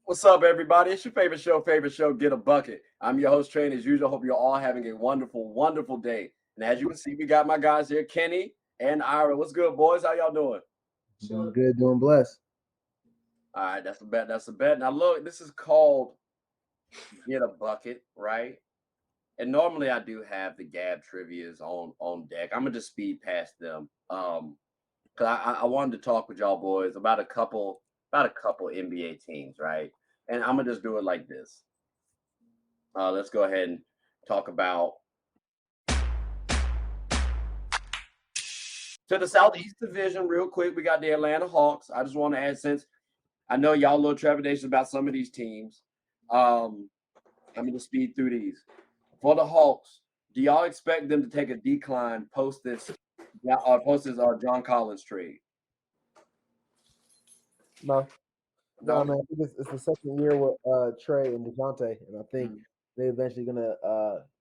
What's up, everybody? It's your favorite show, Get a Bucket. I'm your host, Train, as usual. Hope you're all having a wonderful, wonderful day. And as you can see, we got my guys here, Kenny and Ira. What's good, boys? How y'all doing? Doing good, doing blessed. All right, that's a bet. That's a bet. Now, look, this is called Get a Bucket, right? And normally I do have the Gab trivias on deck. I'm gonna just speed past them. Because I wanted to talk with y'all boys about a couple NBA teams, right? And I'm gonna just do it like this. Let's go ahead and talk about to the Southeast Division real quick. We got the Atlanta Hawks. I just want to add, since I know y'all a little trepidation about some of these teams. I'm gonna speed through these. For the Hawks, do y'all expect them to take a decline post this John Collins trade? No, No. no, man. I think it's the second year with Trey and Dejounte, and I think Mm, they're eventually gonna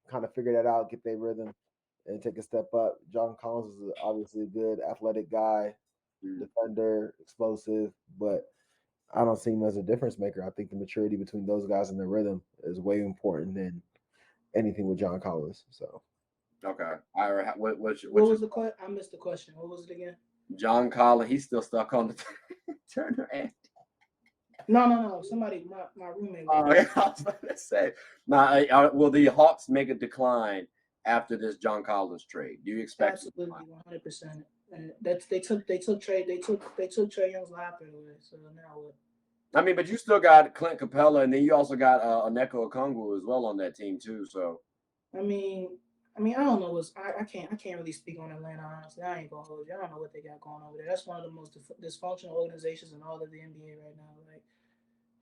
kind of figure that out, get their rhythm, and take a step up. John Collins is obviously a good athletic guy, mm. defender, explosive, but I don't see him as a difference maker. I think the maturity between those guys and their rhythm is way important than anything with John Collins. So Okay. Ira, What what's your was the question? I missed the question. What was it again? John Collins? He's still stuck on the Turner end. No. Somebody, my roommate. Oh, yeah, I was about to say. Now, will the Hawks make a decline after this John Collins trade? Do you expect a Absolutely, decline? 100%. And that's they took Trey Young's laughter away. So now what? I mean, but you still got Clint Capella, and then you also got Oneko Okongwu as well on that team too. So I mean, I don't know what's I can't really speak on Atlanta honestly. I ain't gonna hold you. I don't know what they got going over there. That's one of the most dysfunctional organizations in all of the NBA right now. Like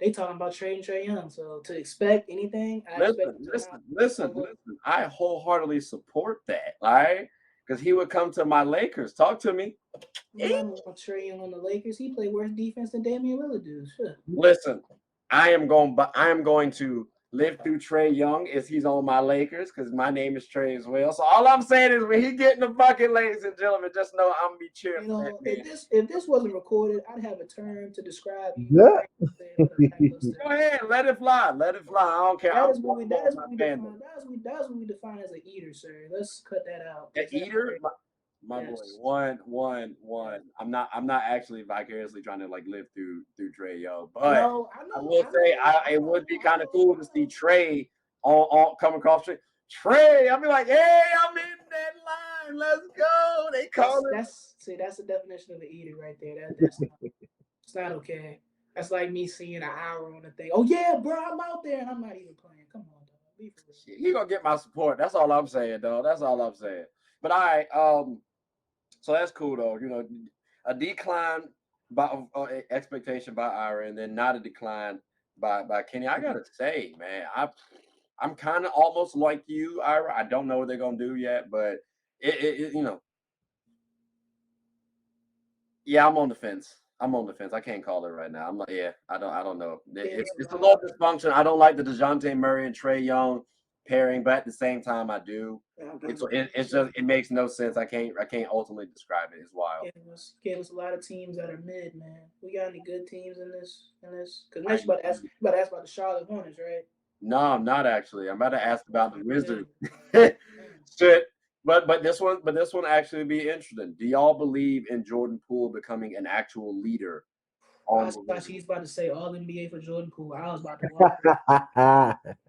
they talking about trading Trey Young. So to expect anything, I expect listen, to come listen, out. listen, listen. I wholeheartedly support that. All right, because he would come to my Lakers. Talk to me. I don't want Trey Young on the Lakers. He played worse defense than Damian Lillard do. Sure. Listen, I am going to live through Trey Young as he's on my Lakers because my name is Trey as well. So all I'm saying is when he get in the bucket, ladies and gentlemen, just know I'm gonna be cheering You for that know, man. if this wasn't recorded, I'd have a term to describe you. yeah, I ain't gonna say it, but I have those Go terms. ahead, let it fly, let it fly. I don't care. That I'm is what we going that is my what we fandom. define. That's what we define as an eater, sir. Let's cut that out The because that's eater, crazy. my boy, Yes. one. Yeah. I'm not actually vicariously trying to like live through Trey Young, but No, I will say it would be kind of cool to I see know. Trey on come across Trey. I'll be like, hey, I'm in that line. Let's go. They call it. That's the definition of an eater right there. That's not it's not okay. That's like me seeing an hour on the thing. Oh yeah, bro, I'm out there and I'm not even playing. Come on, dog. Be for real. He gonna get my support. That's all I'm saying, though. That's all I'm saying. But all right, so that's cool though. A decline by expectation by Ira, and then not a decline by Kenny. I gotta say, man, I'm kind of almost like you, Ira. I don't know what they're gonna do yet, but it. Yeah, I'm on the fence. I'm on the fence. I can't call it right now. I'm like, yeah, I don't know. Yeah, It's a little dysfunction. I don't like the Dejounte Murray and Trey Young pairing, but at the same time, I do. It's just it makes no sense. I can't ultimately describe it. It's wild. gave us a lot of teams that are mid, man. We got any good teams in this? Because I next you about to ask about the Charlotte Hornets, right? No, I'm not actually. I'm about to ask about the Wizards. Man. Shit. But this one actually be interesting. Do y'all believe in Jordan Poole becoming an actual leader I on the thought Wizards? she's about to say all NBA for Jordan Poole. I was about to walk.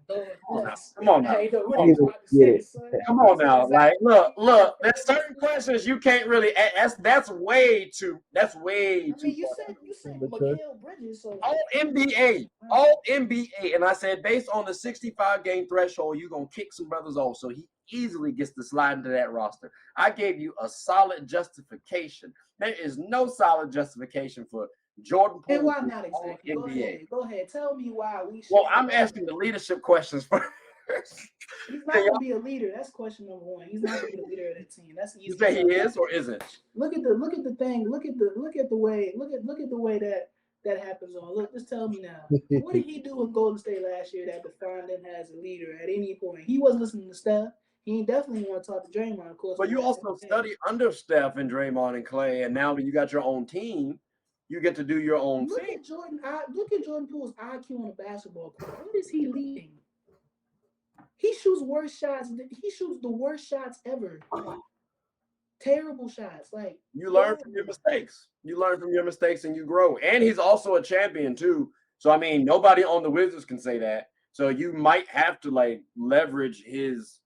Lord Come on now. bless. Come on now. I ain't know Come what on he now. was about to get say, it. son. Come on That's now. Like, exactly what look. he There's certain questions you can't really. That's way too. That's way I too mean, you far. said you said Immature. Mikal Bridges, so All NBA, wow. all NBA, and I said based on the 65 game threshold, you're gonna kick some brothers off, so he easily gets to slide into that roster. I gave you a solid justification. There is no solid justification for Jordan And Poole why being not all exactly? NBA. Go ahead. Tell me why we Well, shouldn't I'm go asking there. the leadership questions first. He's Can not going to be a leader. That's question number one. He's not going to be the leader of that team. That's you easy say as he hell. is or isn't? Look at the thing. Look at the way that happens on. Look, just tell me now. What did he do in Golden State last year that defined him as a leader at any point? He wasn't listening to Steph. He definitely want to talk to Draymond, of course. But We you got also study under Steph and Draymond and Clay, and now that you got your own team, you get to do your own Look thing. at Jordan. Look at Jordan Poole's IQ on a basketball court. What is he leading? He shoots worse shots. He shoots the worst shots ever. Like, terrible shots. Like You learn from your mistakes. You learn from your mistakes and you grow. And he's also a champion too. So I mean, nobody on the Wizards can say that. So you might have to like leverage his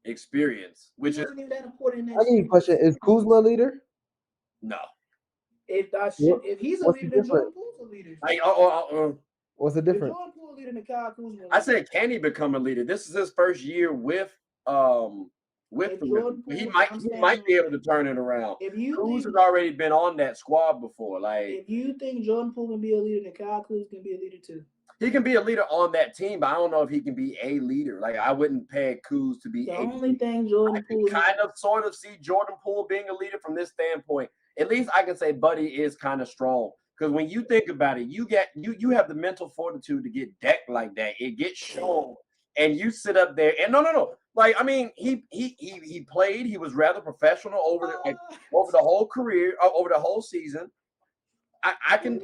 experience, which he is wasn't even that important in I that need a question. Is Kuzma a leader? no. If he's a What's the leader, then difference? Jordan Poole's a leader. What's the If difference? Jordan Poole a leader, then Kyle Kuzma. I said, can he become a leader? This is his first year with the Wizards. He might be able to turn it around. If you Kuz think, has already been on that squad before. Like, if you think Jordan Poole can be a leader, then Kyle Kuzma can be a leader too. he can be a leader on that team, but I don't know if he can be a leader. Like, I wouldn't peg Kuz to be The a only leader. thing Jordan I can Poole kind of sort of see Jordan Poole being a leader from this standpoint. At least I can say Buddy is kind of strong. Because when you think about it, you have the mental fortitude to get decked like that. It gets shown, and you sit up there and no. Like, I mean, he played. He was rather professional over the whole career, over the whole season. I can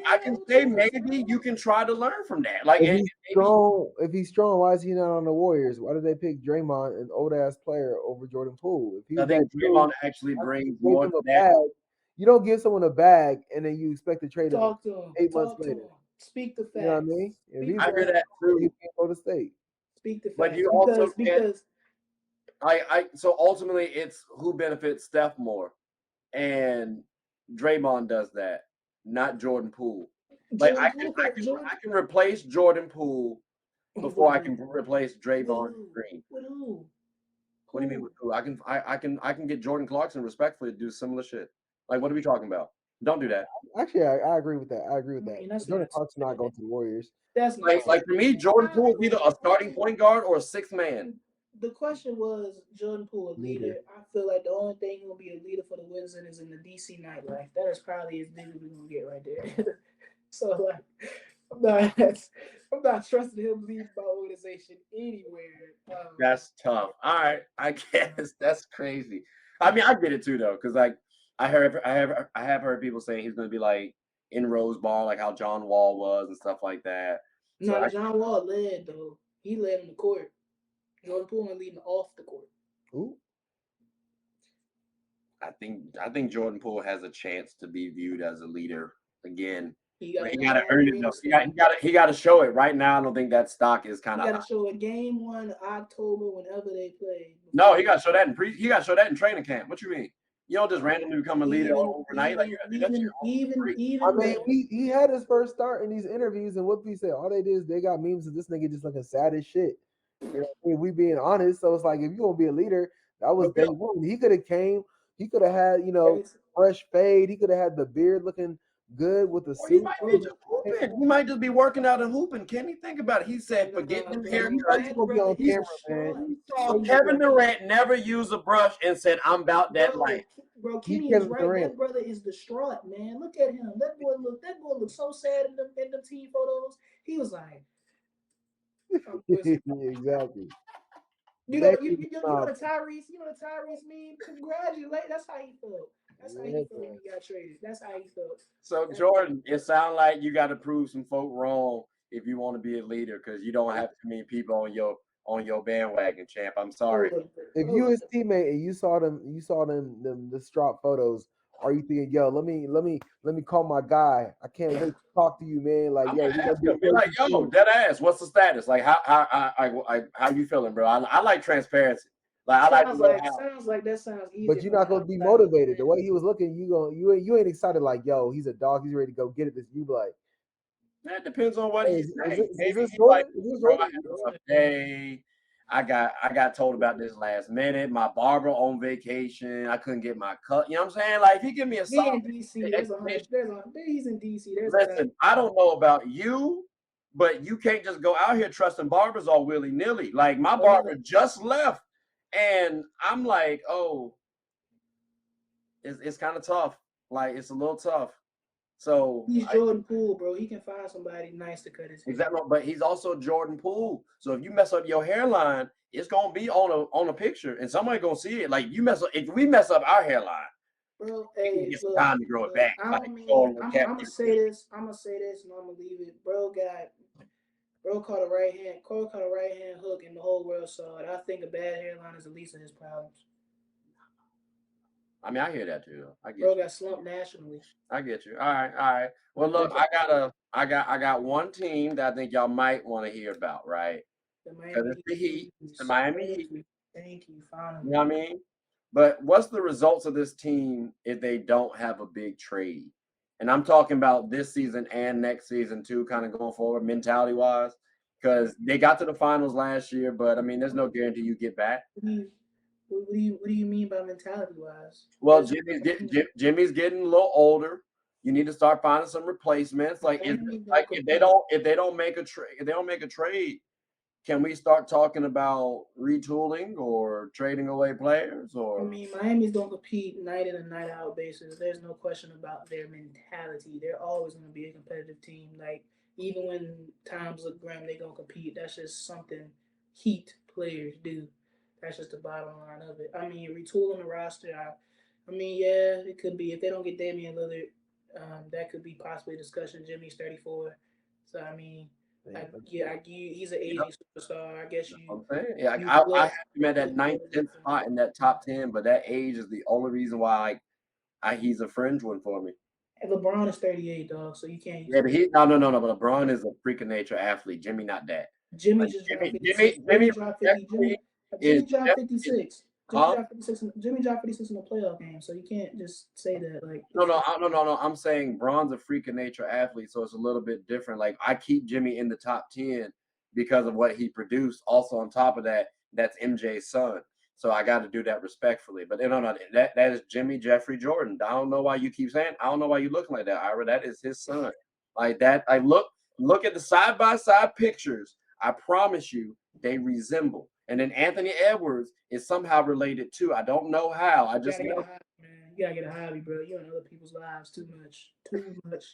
say maybe you can try to learn from that. Like, if he's strong, why is he not on the Warriors? Why did they pick Draymond, an old ass player, over Jordan Poole? If he's I think Draymond actually brings more to that. You don't give someone a bag and then you expect to trade him Talk to him. 8 months later. Speak the facts. You know what I mean? If he's I hear that too. He can't go to state. Speak the facts. But you also because so ultimately it's who benefits Steph more, and Draymond does that, not Jordan Poole. Like I can replace Jordan Poole before I can replace Draymond Green. With who? What do you mean with who? I can get Jordan Clarkson respectfully to do similar shit. Like, what are we talking about? Don't do that. Actually, I agree with that. I agree with that. Jordan Clarkson not going to the Warriors. That's like for me, Jordan Poole is either a starting point guard or a sixth man. The question was Jordan Poole a leader. I feel like the only thing he'll be a leader for the Wizards is in the DC nightlife. That is probably as big as we're gonna get right there. So like, I'm not trusting him leading my organization anywhere. That's tough. All right, I guess that's crazy. I mean, I get it too though, because like I have heard people saying he's gonna be like in Rose Ball, like how John Wall was and stuff like that. No, John Wall led though. He led in the court. Jordan Poole leading off the court. Ooh. I think Jordan Poole has a chance to be viewed as a leader again. He got to earn it though. He got to show it. Right now, I don't think that stock is kind of. He got to show it game 1 October whenever they play. No, he got to show that he got to show that in training camp. What you mean? You don't just randomly become a leader overnight. Even I mean, he had his first start in these interviews, and what we said, all they did is they got memes of this nigga just looking sad as shit. You know, I mean, we being honest, so it's like if you gonna be a leader, that was day one. He could have came. He could have had fresh fade. He could have had the beard looking good with the suit. He might be just hooping. He might just be working out and hooping. Can you think about it? He said, "Forget the haircut." He's gonna be on camera, man. Kevin Durant never used a brush and said, "I'm about that life." Bro, Kenny is right. That brother is distraught, man. Look at him. That boy looks so sad in the team photos. He was like, exactly. You know the Tyrese meme. Congratulate. That's how he felt. That's how he felt when he got traded. That's how he felt. So Jordan, it sounds like you got to prove some folk wrong if you want to be a leader, because you don't have too many people on your bandwagon, champ. I'm sorry. If you his teammate and you saw them distraught photos, are you thinking, yo, let me call my guy? I can't wait to talk to you, man. Like, yo, be like, yo, dead ass. What's the status? Like, how you feeling, bro? I like transparency. Like, sounds like that sounds easy. But you're not gonna be motivated. The way he was looking, you ain't excited. Like, yo, he's a dog. He's ready to go get it. You be like, that depends on what he's saying. Hey, I got told about this last minute. My barber on vacation. I couldn't get my cut. You know what I'm saying? Like, if he give me a solid he's in DC. Listen, I don't know about you, but you can't just go out here trusting barbers all willy-nilly. Like, my barber just left, and I'm like, oh, it's kind of tough. Like, it's a little tough. So he's Jordan Poole, bro. He can find somebody nice to cut his hair. Exactly, but he's also Jordan Poole. So if you mess up your hairline, it's gonna be on a picture, and somebody gonna see it. Like, if we mess up our hairline, Bro, He can hey, get some look, time to grow it back. I Like don't mean go on I'm cap. gonna say this, and I'm gonna leave it. Bro caught a right hand hook, and the whole world saw it. I think a bad hairline is the least of his problems. I mean, I hear that too. I get Bro you. got slumped nationally. I get you. All right, all right. Well, look, I got one team that I think y'all might want to hear about, right? The Because Miami it's the Heat Heat, it's the lose. Miami Heat. Thank you, You finally. know what I mean? But what's the results of this team if they don't have a big trade? And I'm talking about this season and next season too, kind of going forward, mentality wise. Because they got to the finals last year, but I mean, there's no guarantee you get back. What do you mean by mentality wise? Well, Jimmy's getting a little older. You need to start finding some replacements. Miami's gonna Like if they compete. don't make a trade, if they don't make a trade, can we start talking about retooling or trading away players? I Or mean, Miami's gonna compete night in and night out basis. There's no question about their mentality. They're always gonna be a competitive team. Like even when times look grim, they're gonna compete. That's just something Heat players do. That's just the bottom line of it. I mean, retooling the roster. I mean, yeah, it could be if they don't get Damian Lillard, that could be possibly a discussion. Jimmy's 34, so I mean, he's an you know, aging superstar. I guess I'm saying, yeah, you I flip have him at that ninth, 10th spot in that top 10, but that age is the only reason why he's a fringe one for me. And LeBron is 38, dog, so you can't use Yeah, him. but no. But LeBron is a freak of nature athlete. Jimmy, not that. Jimmy Like just dropped 56. Jimmy dropped 50. Is Jimmy dropped 56. Jimmy huh? dropped 56. Jimmy dropped 56 in the playoff game, so you can't just say that. Like, No. I'm saying Braun's a freak of nature athlete, so it's a little bit different. Like I keep Jimmy in the top 10 because of what he produced. Also, on top of that, that's MJ's son. So I got to do that respectfully. But no, that is Jimmy Jeffrey Jordan. I don't know why you keep saying. I don't know why you looking like that, Ira. That is his son. Like that. I look at the side by side pictures. I promise you, they resemble. And then Anthony Edwards is somehow related too. I don't know how. I you just gotta get a know. hobby, man. You gotta get a hobby, bro. You're in other people's lives too much. Too much.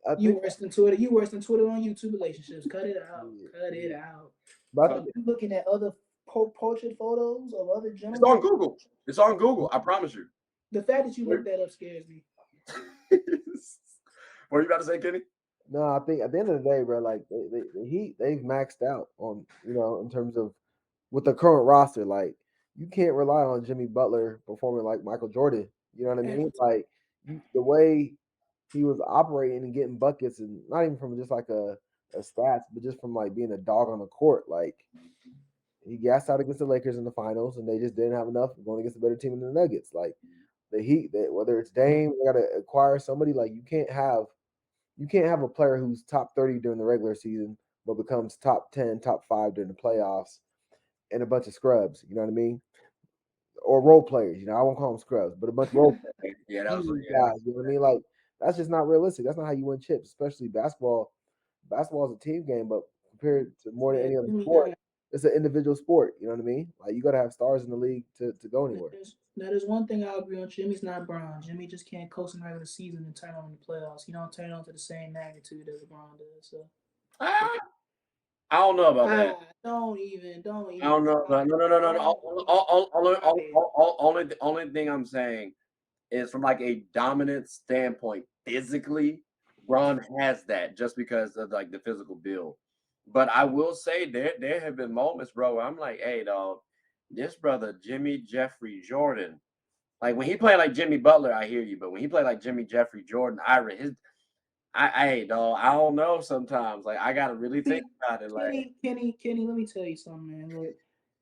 I You think worse than Twitter. You worse than Twitter on YouTube relationships. Cut it out. Cut it yeah. out. But I So think you looking at other portrait photos of other It's on gentlemen. Google. It's on Google. I promise you. The fact that you looked that up scares me. What are you about to say, Kenny? no, I think at the end of the day, bro, like the Heat, they've maxed out on in terms of with the current roster. Like you can't rely on Jimmy Butler performing like Michael Jordan. You know what I mean? Like the way he was operating and getting buckets, and not even from just like a stats, but just from like being a dog on the court. Like he gassed out against the Lakers in the finals, and they just didn't have enough going against a better team than the Nuggets. Like the Heat, whether it's Dame, they got to acquire somebody. Like you can't have a player who's top 30 during the regular season, but becomes top 10, top 5 during the playoffs, and a bunch of scrubs. You know what I mean? Or role players. I won't call them scrubs, but a bunch of role Yeah, that was players, guys. You know what I mean? Like that's just not realistic. That's not how you win chips, especially basketball. Basketball is a team game, but compared to more than Yeah, any other Jimmy sport, got it's an individual sport. You know what I mean? Like you got to have stars in the league to go anywhere. that is one thing I agree on. Jimmy's not Bron. Jimmy just can't coast in the regular season and turn on in the playoffs. He don't turn on to the same magnitude as LeBron does. So I don't know about that. don't even I don't know. try. Don't even try it. Only thing I'm saying is from like a dominant standpoint, physically, Braun has that just because of like the physical build. But I will say there have been moments, bro, where I'm like, hey, dog, this brother Jimmy Jeffrey Jordan, like when he played like Jimmy Butler, I hear you, but when he played like Jimmy Jeffrey Jordan, hey, dog, I don't know sometimes. Like I gotta really think about it. Like Kenny, let me tell you something, man. Look,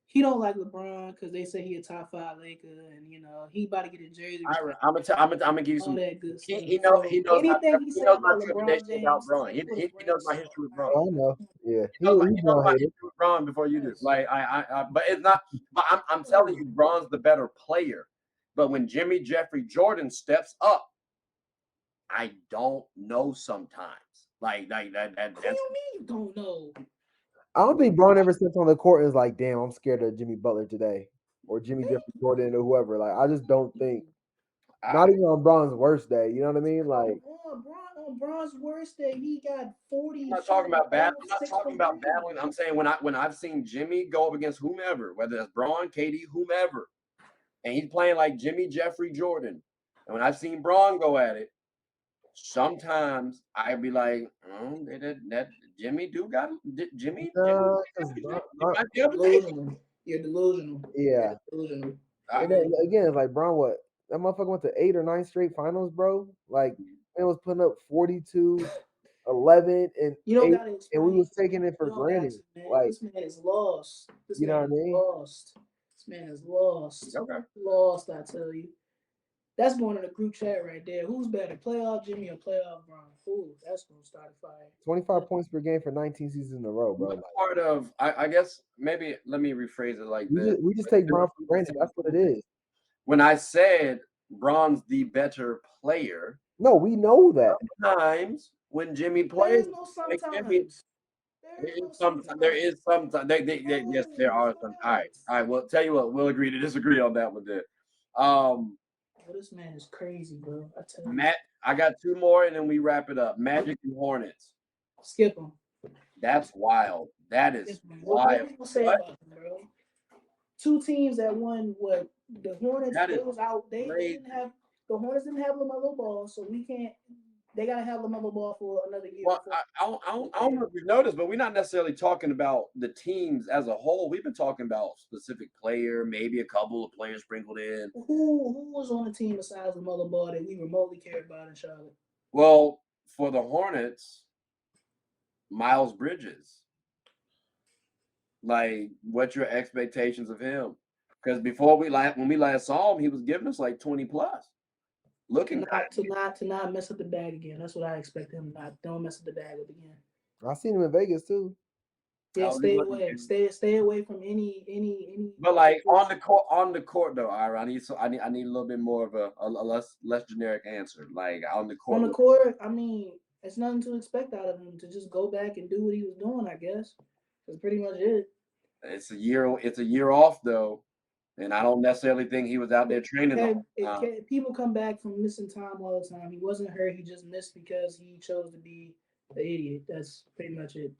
he don't like LeBron because they say he a top 5 Laker, and he about to get a jersey retired, I'm gonna give you all some. that good stuff. He So knows anything he he say knows my about LeBron trepidation about James, Braun. take it with a He grain knows of my salt. history with All Braun. right, Oh, I know. Yeah, He knows he's my gonna hate history it. with Braun before you do. yes. Like but it's not. But I'm telling you, Braun's the better player. But when Jimmy Jeffrey Jordan steps up, I don't know sometimes. What do you mean you don't know? I don't think Braun ever steps on the court and is like, "Damn, I'm scared of Jimmy Butler today," or Jimmy Thank Jeffrey Jordan or whoever. Like, I just don't think. you. Not even on Braun's worst day. You know what I mean? Like, On Bron's worst day, he got 40 I'm not talking shooting about battle. I'm not 6 talking from about 3. battling. I'm saying when I've seen Jimmy go up against whomever, whether it's Braun, KD, whomever, and he's playing like Jimmy Jeffrey Jordan. And when I've seen Braun go at it, sometimes I'd be like, that Jimmy do got Jimmy. No, He might be able to take it. You're delusional. yeah. You're delusional. And then, again, like Braun, what that motherfucker went to 8 or 9 straight finals, bro. Like it was putting up 42, 11, and You don't 8, gotta and we explain. was taking it for You don't got granted. to, man. Like This man is lost. This you know man what I is mean? lost. This man is lost. Okay. Lost, I tell you. That's going in the group chat right there. Who's better, playoff Jimmy or playoff Braun? Ooh, that's gonna start a fire. 25 points per game for 19 seasons in a row, bro. What Like, part of I guess maybe let me rephrase it like this. we just take Braun for granted. That's what it is. When I said Braun's the better player, No, we know that. sometimes when Jimmy There plays, is no like Jimmy, sometimes. there is some. Yes, there are some. All right. Well, tell you what, we'll agree to disagree on that one then. Well, this man is crazy, bro. I tell you. Matt, I got 2 more, and then we wrap it up. Magic and Hornets. Skip him. That's wild. That is What wild. are you gonna say about him, bro? 2 teams that won. What the Hornets? That They is was out. They didn't have the Hornets didn't have LaMelo Ball, so we can't. They gotta have LaMelo Ball for another year. Well, I don't know if you've noticed, but we're not necessarily talking about the teams as a whole. We've been talking about specific player, maybe a couple of players sprinkled in. Who was on the team besides LaMelo Ball that we remotely cared about in Charlotte? Well, for the Hornets, Miles Bridges. Like, what's your expectations of him? Because before when we last saw him, he was giving us like 20 plus. Looking to not mess up the bag again. That's what I expect him not. Don't mess up the bag up again. I seen him in Vegas too. Yeah, stay away. Stay away from any. But like on the court though, Ira, I need a little bit more of a less generic answer. Like on the court. On the court, I mean, it's nothing to expect out of him to just go back and do what he was doing. I guess that's pretty much it. It's a year off though, and I don't necessarily think he was out there training. People come back from missing time all the time. He wasn't hurt. He just missed because he chose to be the idiot. That's pretty much it.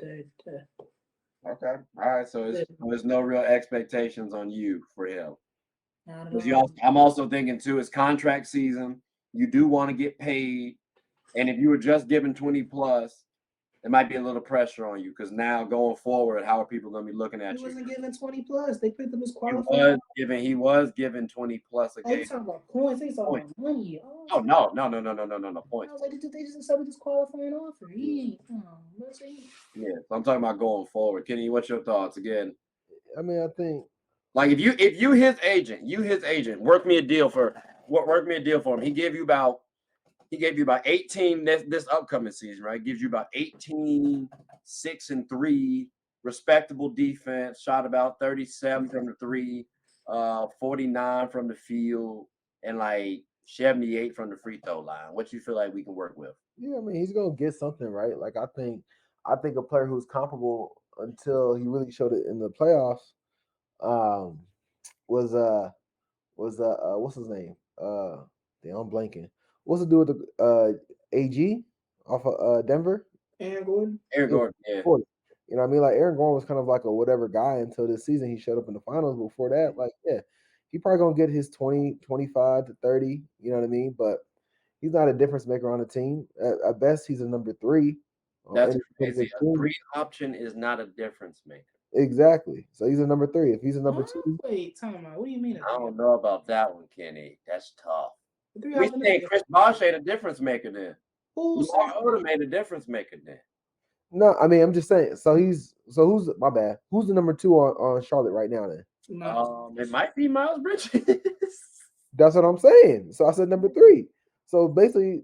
Okay. All right. So there's no real expectations on you for him. I'm also thinking too, it's contract season. You do want to get paid, and if you were just given 20 plus, there might be a little pressure on you because now going forward, how are people going to be looking at you? He wasn't given 20 plus. They picked him as qualified. He was given 20 plus a game. He's talking about points. He's talking about money. Oh no points. I was like, they just accepted this qualifying offer. Yeah, so I'm talking about going forward. Kenny, what's your thoughts again? I mean, I think like if you his agent, work me a deal for him. He gave you about 18 this upcoming season, right? Gives you about 18, 6 and 3, respectable defense, shot about 37 from the 3, 49 from the field, and like 78 from the free throw line. What you feel like we can work with? Yeah, I mean, he's gonna get something, right? Like I think a player who's comparable until he really showed it in the playoffs was what's his name? Damn, I'm blanking. What's to do with the AG off of Denver? Aaron Gordon. Yeah. Gordon. You know what I mean? Like Aaron Gordon was kind of like a whatever guy until this season. He showed up in the finals. Before that, like, yeah, he probably gonna get his 20, 25 to 30. You know what I mean? But he's not a difference maker on the team. At best, he's a number 3. That's crazy. A 3 option is not a difference maker. Exactly. So he's a number 3. If he's a number 2, wait, time out. What do you mean? I don't know about that one, Kenny. That's tough. We saying Chris Bosh ain't a difference maker then. Who's made a difference maker then? No, I mean I'm just saying. So who's my bad? Who's the number 2 on Charlotte right now then? It might be Miles Bridges. That's what I'm saying. So I said number 3. So basically,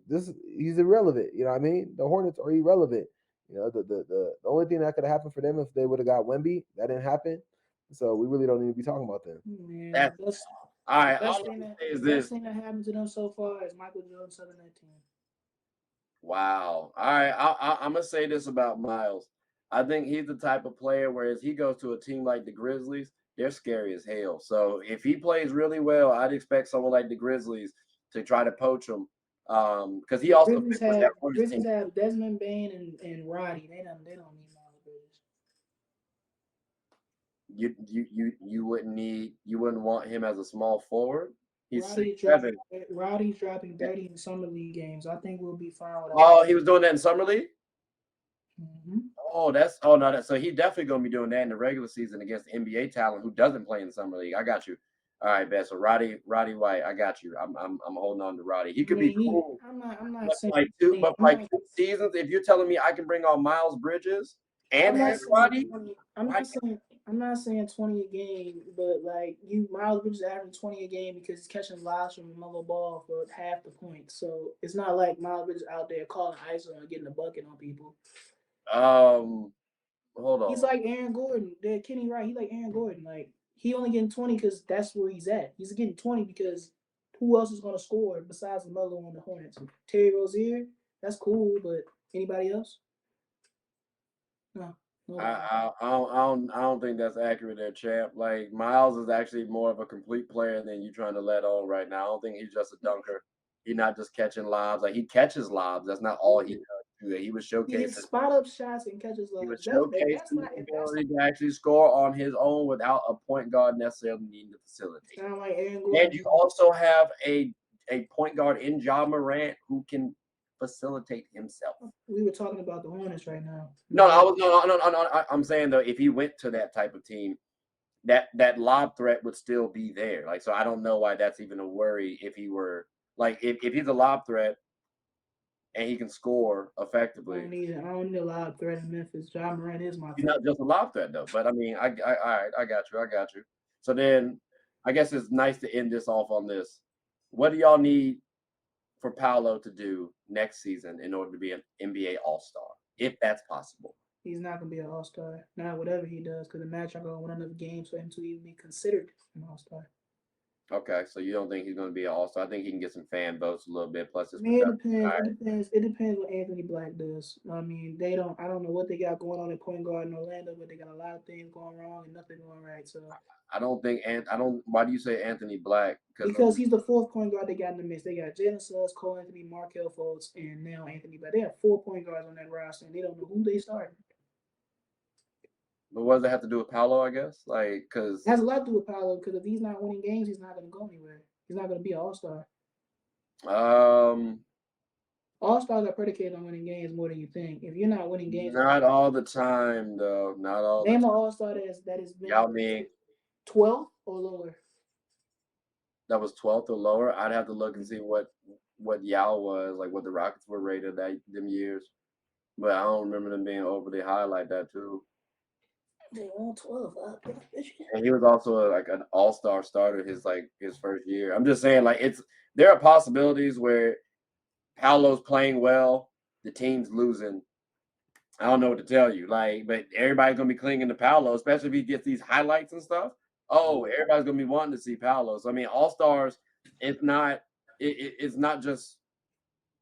he's irrelevant. You know what I mean? The Hornets are irrelevant. You know, the only thing that could have happened for them if they would have got Wemby, that didn't happen. So we really don't need to be talking about them. Man, all right. The best thing that happened to them so far is Michael Jordan 7-19. Wow. All right. I'm gonna say this about Miles. I think he's the type of player whereas he goes to a team like the Grizzlies, they're scary as hell. So if he plays really well, I'd expect someone like the Grizzlies to try to poach him. Because he also Grizzlies have Desmond Bain and Roddy. They don't need Miles Bridges. You wouldn't want him as a small forward? He's Roddy's dropping 30 in summer league games. I think we'll be fine with that. Oh, he was doing that in summer league. Mm-hmm. Oh no, so he's definitely gonna be doing that in the regular season against the NBA talent who doesn't play in the summer league. I got you. All right, bet. So Roddy White, I got you. I'm holding on to Roddy. He could be cool. I'm not But saying but like 2 seasons, if you're telling me I can bring on Miles Bridges and have Roddy, I'm not saying 20 a game, but like Miles Bridges averaging 20 a game because he's catching lobs from Melo Ball for half the point. So it's not like Miles Bridges out there calling ISO and getting a bucket on people. Hold on. He's like Aaron Gordon. Kenny Wright. He's like Aaron Gordon. Like he only getting 20 because that's where he's at. He's getting 20 because who else is going to score besides Melo on the Hornets? Terry Rozier. That's cool, but anybody else? No. I don't think that's accurate there, champ. Like Miles is actually more of a complete player than you trying to let on right now. I don't think he's just a dunker. He's not just catching lobs. Like he catches lobs. That's not all he does. He was showcasing. He spot up shots and catches lobs. He was showcasing the ability to actually score on his own without a point guard necessarily needing to facilitate. Sound like Aaron Gordon. And you also have a point guard in Ja Morant who can facilitate himself. We were talking about the Hornets right now. No. I'm saying though, if he went to that type of team, that lob threat would still be there. Like, so I don't know why that's even a worry. If he were like, if he's a lob threat and he can score effectively, I don't need a lob threat in Memphis. Ja Morant is my threat. He's not just a lob threat though. But I mean, all right, I got you. So then, I guess it's nice to end this off on this. What do y'all need for Paolo to do next season in order to be an NBA All-Star, if that's possible? He's not going to be an All-Star. Not whatever he does, because the Magic are going to win enough games for him to even be considered an All-Star. Okay, so you don't think he's going to be an All-Star? I think he can get some fan votes a little bit. Plus, it depends. It depends what Anthony Black does. I mean, I don't know what they got going on at point guard in Orlando, but they got a lot of things going wrong and nothing going right. So Why do you say Anthony Black? Because he's the fourth point guard they got in the mix. They got Jalen Suggs, Cole Anthony, Markelle Fultz, and now Anthony Black. They have 4 point guards on that roster, and they don't know who they started. But what does that have to do with Paolo, I guess? Like, because it has a lot to do with Paolo, because if he's not winning games, he's not going to go anywhere. He's not going to be an All-Star. All-Stars are predicated on winning games more than you think. If you're not winning games, not all the time though. Not all. Name an All-Star that has been Yao Ming 12th or lower. That was 12th or lower. I'd have to look and see what Yao was, like what the Rockets were rated them years. But I don't remember them being overly high like that too. They won 12. And he was also like an all-star starter his first year. I'm just saying, like, there are possibilities where Paolo's playing well, the team's losing. I don't know what to tell you. Like, but everybody's gonna be clinging to Paolo, especially if he gets these highlights and stuff. Oh, everybody's gonna be wanting to see Paolo. So I mean, all-stars, it's not just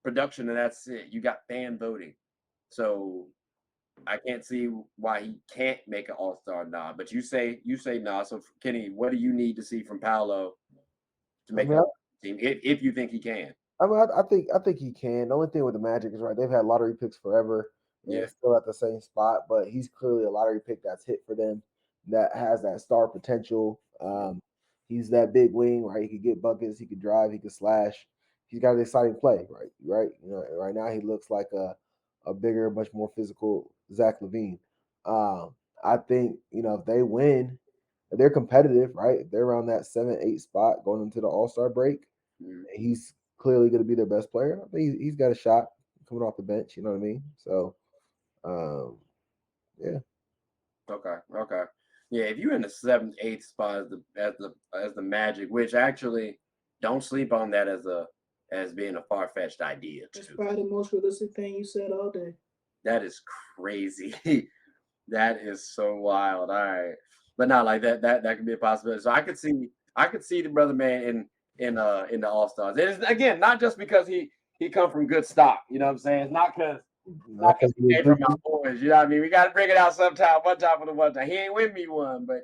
production and that's it. You got fan voting. So I can't see why he can't make an all-star nod. But you say nah. So Kenny, what do you need to see from Paolo to make a team if you think he can? I mean, I think he can. The only thing with the Magic is they've had lottery picks forever. Yeah, still at the same spot, but he's clearly a lottery pick that's hit for them. That has that star potential. He's that big wing, right? He could get buckets, he could drive, he could slash. He's got an exciting play, right? You know, right now he looks like a bigger, much more physical Zach LaVine. I think if they win, if they're competitive, right? If they're around that 7-8 spot going into the All-Star break, he's clearly going to be their best player. I think he's got a shot coming off the bench. You know what I mean? So, yeah. Okay. Yeah, if you're in the 7th, 8th spot as the Magic, which actually don't sleep on that as being a far-fetched idea. That's probably the most realistic thing you said all day. That is crazy. That is so wild. All right, but not like that. That could be a possibility. So I could see the brother man in the All-Stars. It is again not just because he come from good stock. You know what I'm saying? It's not because he came from my boys. You know what I mean? We got to bring it out sometime. One time for the one time. He ain't win me one, but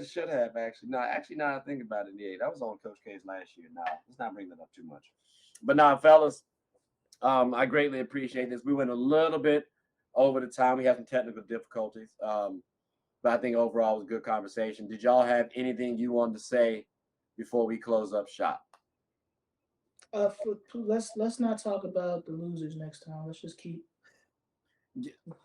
should have actually. No, actually, now I think about it, yeah, that was on Coach K's last year. Now let's not bring that up too much. But now, fellas, I greatly appreciate this. We went a little bit over the time. We had some technical difficulties, but I think overall it was a good conversation. Did y'all have anything you wanted to say before we close up shop? Let's not talk about the losers next time. Let's just keep.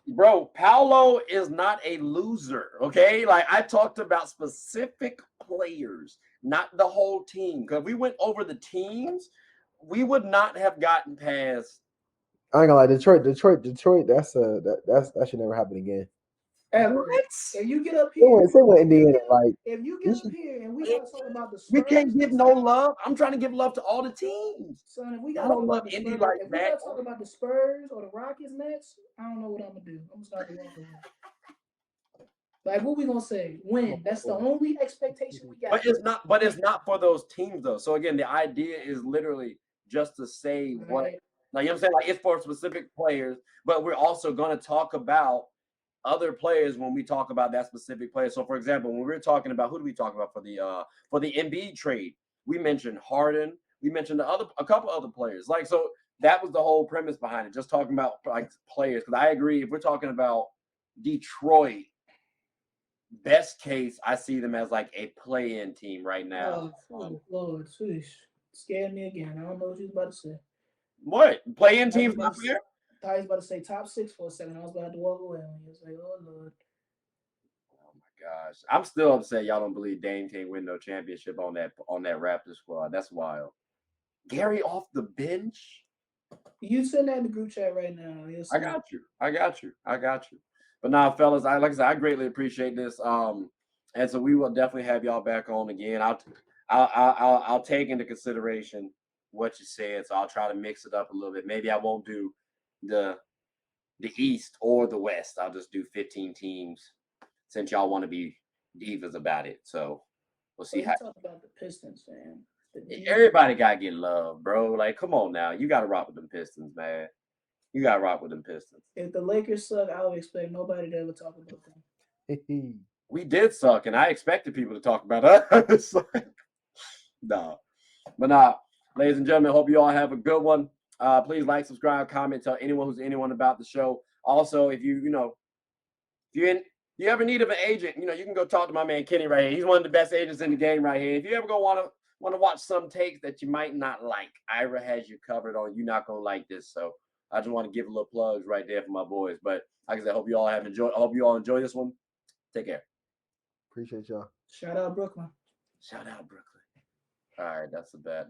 Bro, Paolo is not a loser, okay? Like I talked about specific players, not the whole team. Because we went over the teams, we would not have gotten past. I ain't gonna lie, Detroit. That should never happen again. Ever. If you get up here, Same with Indiana. Like if you get up here and we start talking about the Spurs, we can't give no love. I'm trying to give love to all the teams. Son, if we got I don't love Indy like if that. we got to talk about the Spurs or the Rockets next, I don't know what I'm gonna do. I'm gonna start the walk away. Like, what we gonna say? Win. That's the only expectation we got. But it's not for those teams though. So again, the idea is literally just to say what. Now you know what I'm saying? Like it's for specific players, but we're also going to talk about other players when we talk about that specific player. So for example, when we were talking about who do we talk about for the Embiid trade, we mentioned Harden, we mentioned a couple other players. Like so that was the whole premise behind it, just talking about like players. Because I agree, if we're talking about Detroit, best case, I see them as like a play-in team right now. Oh, Lord, scared me again. I don't know what you was about to say. What? Play-in teams up here? I was about to say top 6 for a second. I was about to walk away. I was like, oh, Lord. Oh, my gosh. I'm still upset y'all don't believe Dame can't win no championship on that Raptors squad. That's wild. Gary off the bench? You send that in the group chat right now. I got you. But now, fellas, like I said, I greatly appreciate this. And so we will definitely have y'all back on again. I'll take into consideration what you said, so I'll try to mix it up a little bit. Maybe I won't do the East or the West. I'll just do 15 teams since y'all want to be divas about it. So we'll see how. Talk about the Pistons, man. Everybody gotta get love, bro. Like, come on now, you gotta rock with them Pistons, man. You gotta rock with them Pistons. If the Lakers suck, I would expect nobody to ever talk about them. We did suck, and I expected people to talk about us. No. But ladies and gentlemen, hope you all have a good one. Please like, subscribe, comment, tell anyone about the show. Also, if you ever need of an agent, you can go talk to my man Kenny right here. He's one of the best agents in the game right here. If you ever go want to watch some takes that you might not like, Ira has you covered on You're Not Gonna Like This. So I just want to give a little plugs right there for my boys. But like I said, I hope you all enjoy this one. Take care. Appreciate y'all. Shout out Brooklyn. All right, that's a bet.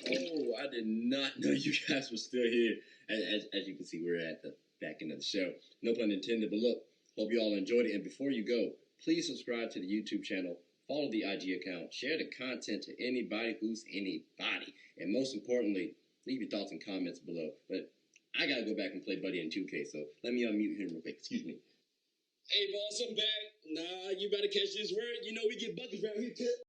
Oh, I did not know you guys were still here. As you can see, we're at the back end of the show. No pun intended, but look, hope you all enjoyed it. And before you go, please subscribe to the YouTube channel, follow the IG account, share the content to anybody who's anybody. And most importantly, leave your thoughts and comments below. But I got to go back and play Buddy in 2K, so let me unmute him real quick. Excuse me. Hey, boss, I'm back. Nah, you better catch this word. You know we get buckets around here, kid.